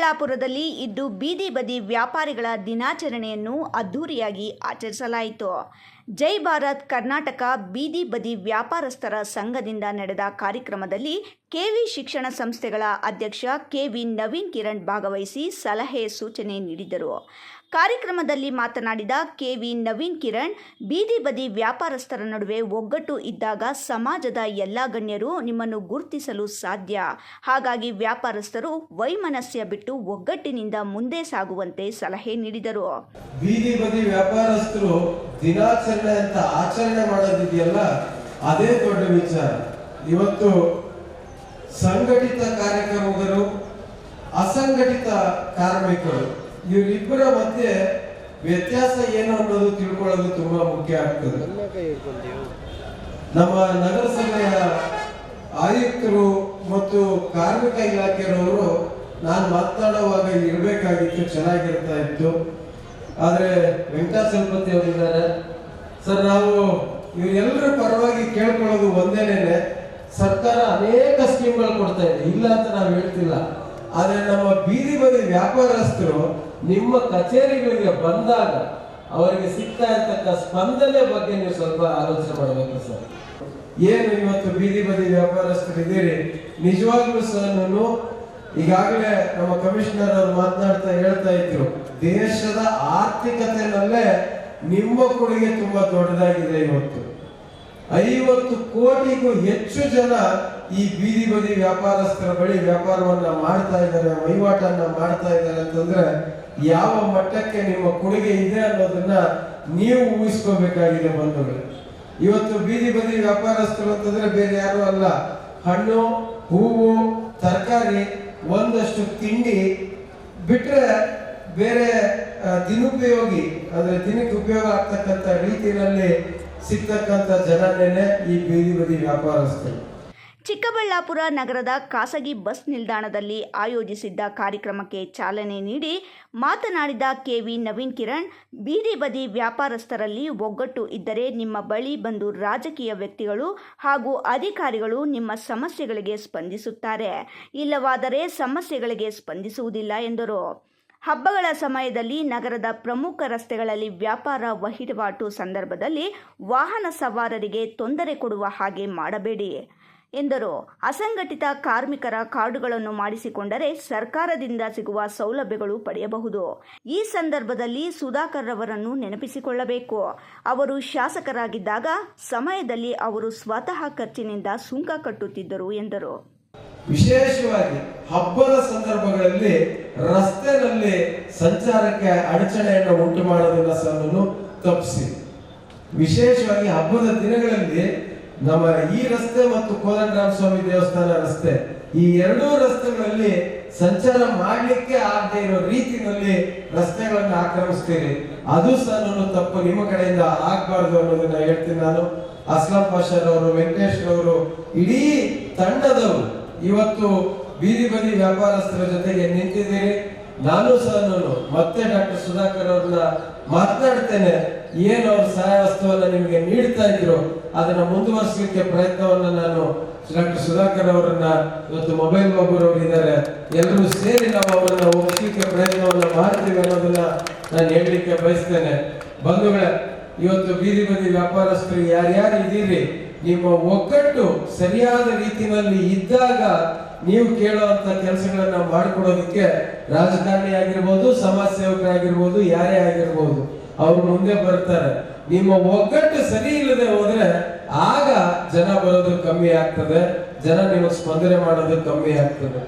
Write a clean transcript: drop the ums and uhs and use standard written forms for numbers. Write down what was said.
ಚಿಕ್ಕಬಳ್ಳಾಪುರದಲ್ಲಿ ಇಂದು ಬೀದಿ ಬದಿ ವ್ಯಾಪಾರಿಗಳ ದಿನಾಚರಣೆಯನ್ನು ಅದ್ಧೂರಿಯಾಗಿ ಆಚರಿಸಲಾಯಿತು. ಜೈ ಭಾರತ್ ಕರ್ನಾಟಕ ಬೀದಿ ಬದಿ ವ್ಯಾಪಾರಸ್ಥರ ಸಂಘದಿಂದ ನಡೆದ ಕಾರ್ಯಕ್ರಮದಲ್ಲಿ ಕೆವಿ ಶಿಕ್ಷಣ ಸಂಸ್ಥೆಗಳ ಅಧ್ಯಕ್ಷ ಕೆವಿ ನವೀನ್ ಕಿರಣ್ ಭಾಗವಹಿಸಿ ಸಲಹೆ ಸೂಚನೆ ನೀಡಿದರು. ಕಾರ್ಯಕ್ರಮದಲ್ಲಿ ಮಾತನಾಡಿದ ಕೆವಿ ನವೀನ್ ಕಿರಣ್, ಬೀದಿ ಬದಿ ವ್ಯಾಪಾರಸ್ಥರ ನಡುವೆ ಒಗ್ಗಟ್ಟು ಇದ್ದಾಗ ಸಮಾಜದ ಎಲ್ಲ ಗಣ್ಯರು ನಿಮ್ಮನ್ನು ಗುರುತಿಸಲು ಸಾಧ್ಯ. ಹಾಗಾಗಿ ವ್ಯಾಪಾರಸ್ಥರು ವೈಮನಸ್ಯ ಬಿಟ್ಟು ಒಗ್ಗಟ್ಟಿನಿಂದ ಮುಂದೆ ಸಾಗುವಂತೆ ಸಲಹೆ ನೀಡಿದರು. ಬೀದಿ ಬದಿ ವ್ಯಾಪಾರಸ್ಥರು ದಿನಾಚರಣೆ ಅಂತ ಆಚರಣೆ ಮಾಡೋದಿದೆಯಲ್ಲ, ಅದೇ ದೊಡ್ಡ ವಿಚಾರ. ಇವತ್ತು ಸಂಘಟಿತ ಕಾರ್ಯಕ್ರಮಗಳು, ಅಸಂಘಟಿತ ಕಾರ್ಮಿಕರು, ಇವರಿಬ್ಬರ ಮಧ್ಯೆ ವ್ಯತ್ಯಾಸ ಏನು ಅನ್ನೋದು ತಿಳ್ಕೊಳ್ಳೋದು ತುಂಬಾ ಮುಖ್ಯ ಆಗ್ತದೆ. ನಮ್ಮ ನಗರಸಭೆಯ ಆಯುಕ್ತರು ಮತ್ತು ಕಾರ್ಮಿಕ ಇಲಾಖೆಯವರು ನಾನು ಮಾತನಾಡುವಾಗ ಇರಬೇಕಾಗಿತ್ತು, ಚೆನ್ನಾಗಿರ್ತಾ ಇತ್ತು. ಆದ್ರೆ ವೆಂಕಟಾಚಲಪತಿ ಅವರಿದ್ದಾರೆ ಸರ್. ನಾವು ಇವರೆಲ್ಲರ ಪರವಾಗಿ ಕೇಳ್ಕೊಳ್ಳೋದು ಒಂದೇನೇನೆ, ಸರ್ಕಾರ ಅನೇಕ ಸ್ಕೀಮ್ಗಳು ಕೊಡ್ತಾ ಇದೆ, ಇಲ್ಲ ಅಂತ ನಾವು ಹೇಳ್ತಿಲ್ಲ. ಆದ್ರೆ ನಮ್ಮ ಬೀದಿ ಬದಿ ವ್ಯಾಪಾರಸ್ಥರು ನಿಮ್ಮ ಕಚೇರಿಗಳಿಗೆ ಬಂದಾಗ ಅವರಿಗೆ ಸಿಗ್ತಾ ಇರ್ತಕ್ಕ ಸ್ಪಂದನೆ ಬಗ್ಗೆ ನೀವು ಸ್ವಲ್ಪ ಆಲೋಚನೆ ಮಾಡಬೇಕು ಸರ್. ಏನು ಇವತ್ತು ಬೀದಿ ಬದಿ ವ್ಯಾಪಾರಸ್ಥರು ಇದ್ದೀರಿ, ನಿಜವಾಗ್ಲೂ ಸರ್ ಈಗಾಗಲೇ ನಮ್ಮ ಕಮಿಷನರ್ ಅವರು ಮಾತನಾಡ್ತಾ ಹೇಳ್ತಾ ಇದ್ರು, ದೇಶದ ಆರ್ಥಿಕತೆಯಲ್ಲೇ ನಿಮ್ಮ ಕೊಡುಗೆ ತುಂಬಾ ದೊಡ್ಡದಾಗಿದೆ. ಇವತ್ತು 50 ಕೋಟಿಗೂ ಹೆಚ್ಚು ಜನ ಈ ಬೀದಿ ಬದಿ ವ್ಯಾಪಾರಸ್ಥರ ಬಳಿ ವ್ಯಾಪಾರವನ್ನ ಮಾಡ್ತಾ ಇದ್ದಾರೆ, ವಹಿವಾಟನ್ನ ಮಾಡ್ತಾ ಇದ್ದಾರೆ ಅಂತಂದ್ರೆ ಯಾವ ಮಟ್ಟಕ್ಕೆ ನಿಮ್ಮ ಕೊಡುಗೆ ಇದೆ ಅನ್ನೋದನ್ನ ನೀವು ಊಹಿಸ್ಕೋಬೇಕಾಗಿದೆ ಬಂಧುಗಳು. ಇವತ್ತು ಬೀದಿ ಬದಿ ವ್ಯಾಪಾರಸ್ಥರು ಅಂತಂದ್ರೆ ಬೇರೆ ಯಾರು ಅಲ್ಲ, ಹಣ್ಣು, ಹೂವು, ತರಕಾರಿ, ಒಂದಷ್ಟು ತಿಂಡಿ ಬಿಟ್ರೆ ಬೇರೆ ದಿನೋಪಯೋಗಿ ಅಂದ್ರೆ ದಿನಕ್ಕೆ ಉಪಯೋಗ ಆಗ್ತಕ್ಕಂಥ ರೀತಿಯಲ್ಲಿ ಸಿಗ್ತಕ್ಕಂಥ ಜನನೇನೆ ಈ ಬೀದಿ ಬದಿ ವ್ಯಾಪಾರಸ್ಥರು. ಚಿಕ್ಕಬಳ್ಳಾಪುರ ನಗರದ ಖಾಸಗಿ ಬಸ್ ನಿಲ್ದಾಣದಲ್ಲಿ ಆಯೋಜಿಸಿದ್ದ ಕಾರ್ಯಕ್ರಮಕ್ಕೆ ಚಾಲನೆ ನೀಡಿ ಮಾತನಾಡಿದ ಕೆವಿ ನವೀನ್ ಕಿರಣ್, ಬೀದಿ ಬದಿ ವ್ಯಾಪಾರಸ್ಥರಲ್ಲಿ ಒಗ್ಗಟ್ಟು ಇದ್ದರೆ ನಿಮ್ಮ ಬಳಿ ಬಂದು ರಾಜಕೀಯ ವ್ಯಕ್ತಿಗಳು ಹಾಗೂ ಅಧಿಕಾರಿಗಳು ನಿಮ್ಮ ಸಮಸ್ಯೆಗಳಿಗೆ ಸ್ಪಂದಿಸುತ್ತಾರೆ, ಇಲ್ಲವಾದರೆ ಸಮಸ್ಯೆಗಳಿಗೆ ಸ್ಪಂದಿಸುವುದಿಲ್ಲ ಎಂದರು. ಹಬ್ಬಗಳ ಸಮಯದಲ್ಲಿ ನಗರದ ಪ್ರಮುಖ ರಸ್ತೆಗಳಲ್ಲಿ ವ್ಯಾಪಾರ ವಹಿವಾಟು ಸಂದರ್ಭದಲ್ಲಿ ವಾಹನ ಸವಾರರಿಗೆ ತೊಂದರೆ ಕೊಡುವ ಹಾಗೆ ಮಾಡಬೇಡಿ ಎಂದರು. ಅಸಂಘಟಿತ ಕಾರ್ಮಿಕರ ಕಾರ್ಡುಗಳನ್ನು ಮಾಡಿಸಿಕೊಂಡರೆ ಸರ್ಕಾರದಿಂದ ಸಿಗುವ ಸೌಲಭ್ಯಗಳು ಪಡೆಯಬಹುದು. ಈ ಸಂದರ್ಭದಲ್ಲಿ ಸುಧಾಕರ್ ಅವರನ್ನು ನೆನಪಿಸಿಕೊಳ್ಳಬೇಕು. ಅವರು ಶಾಸಕರಾಗಿದ್ದಾಗ ಸಮಯದಲ್ಲಿ ಅವರು ಸ್ವತಃ ಖರ್ಚಿನಿಂದ ಸುಂಕ ಕಟ್ಟುತ್ತಿದ್ದರು ಎಂದರು. ವಿಶೇಷವಾಗಿ ಹಬ್ಬದ ಸಂದರ್ಭಗಳಲ್ಲಿ ರಸ್ತೆಯಲ್ಲಿ ಸಂಚಾರಕ್ಕೆ ಅಡಚಣೆಯನ್ನು ಉಂಟು ಮಾಡೋದನ್ನ ಸಹ ತಪ್ಪಿಸಿ. ವಿಶೇಷವಾಗಿ ಹಬ್ಬದ ದಿನಗಳಲ್ಲಿ ನಮ್ಮ ಈ ರಸ್ತೆ ಮತ್ತು ಕೋದಂಡರಾಮ ಸ್ವಾಮಿ ದೇವಸ್ಥಾನ ರಸ್ತೆ, ಈ ಎರಡೂ ರಸ್ತೆಗಳಲ್ಲಿ ಸಂಚಾರ ಮಾಡ್ಲಿಕ್ಕೆ ಆಗದೆ ಇರೋ ರೀತಿಯಲ್ಲಿ ರಸ್ತೆಗಳನ್ನು ಆಕ್ರಮಿಸ್ತೀರಿ. ಅದು ಸಹ ತಪ್ಪು, ನಿಮ್ಮ ಕಡೆಯಿಂದ ಆಗ್ಬಾರ್ದು ಅನ್ನೋದನ್ನ ಹೇಳ್ತೀನಿ ನಾನು. ಅಸ್ಲಾಂ ಪಾಷರ್ ಅವರು, ವೆಂಕಟೇಶ್ ಅವರು, ಇಡೀ ತಂಡದವರು ಇವತ್ತು ಬೀದಿ ಬದಿ ವ್ಯಾಪಾರಸ್ಥರ ಜೊತೆಗೆ ನಿಂತಿದ್ದೀರಿ. ನಾನು ಸಹ ಮತ್ತೆ ಡಾಕ್ಟರ್ ಸುಧಾಕರ್ ಅವ್ರನ್ನ ಮಾತನಾಡ್ತೇನೆ. ಏನು ಅವ್ರ ಸಹಾಯ ವಸ್ತುವನ್ನ ನಿಮಗೆ ನೀಡ್ತಾ ಇದ್ರು ಅದನ್ನ ಮುಂದುವರಿಸಲಿಕ್ಕೆ ಪ್ರಯತ್ನವನ್ನ ನಾನು ಡಾಕ್ಟರ್ ಸುಧಾಕರ್ ಅವರನ್ನ, ಇವತ್ತು ಮೊಬೈಲ್ ಬಾಬುರವರು ಇದ್ದಾರೆ, ಎಲ್ಲರೂ ಸೇರಿ ನಾವು ಅವರನ್ನ ಒಪ್ಪಿಸಲಿಕ್ಕೆ ಪ್ರಯತ್ನವನ್ನ ಮಾಡ್ತೀವಿ ಅನ್ನೋದನ್ನ ನಾನು ಹೇಳಲಿಕ್ಕೆ ಬಯಸ್ತೇನೆ. ಬಂಧುಗಳೇ, ಇವತ್ತು ಬೀದಿ ಬದಿ ವ್ಯಾಪಾರಸ್ಥರು ಯಾರ್ಯಾರು ಇದ್ದೀರಿ, ನಿಮ್ಮ ಒಗ್ಗಟ್ಟು ಸರಿಯಾದ ರೀತಿಯಲ್ಲಿ ಇದ್ದಾಗ ನೀವು ಕೇಳುವಂತ ಕೆಲಸಗಳನ್ನ ಮಾಡಿಕೊಡೋದಕ್ಕೆ ರಾಜಕಾರಣಿ ಆಗಿರ್ಬೋದು, ಸಮಾಜ ಸೇವಕರಾಗಿರ್ಬೋದು, ಯಾರೇ ಆಗಿರ್ಬೋದು, ಅವ್ರು ಮುಂದೆ ಬರ್ತಾರೆ. ನಿಮ್ಮ ಒಗ್ಗಟ್ಟು ಸರಿ ಇಲ್ಲದೆ ಹೋದ್ರೆ ಆಗ ಜನ ಬರೋದು ಕಮ್ಮಿ ಆಗ್ತದೆ, ಜನ ನಿಮಗೆ ಸ್ಪಂದನೆ ಮಾಡೋದು ಕಮ್ಮಿ ಆಗ್ತದೆ.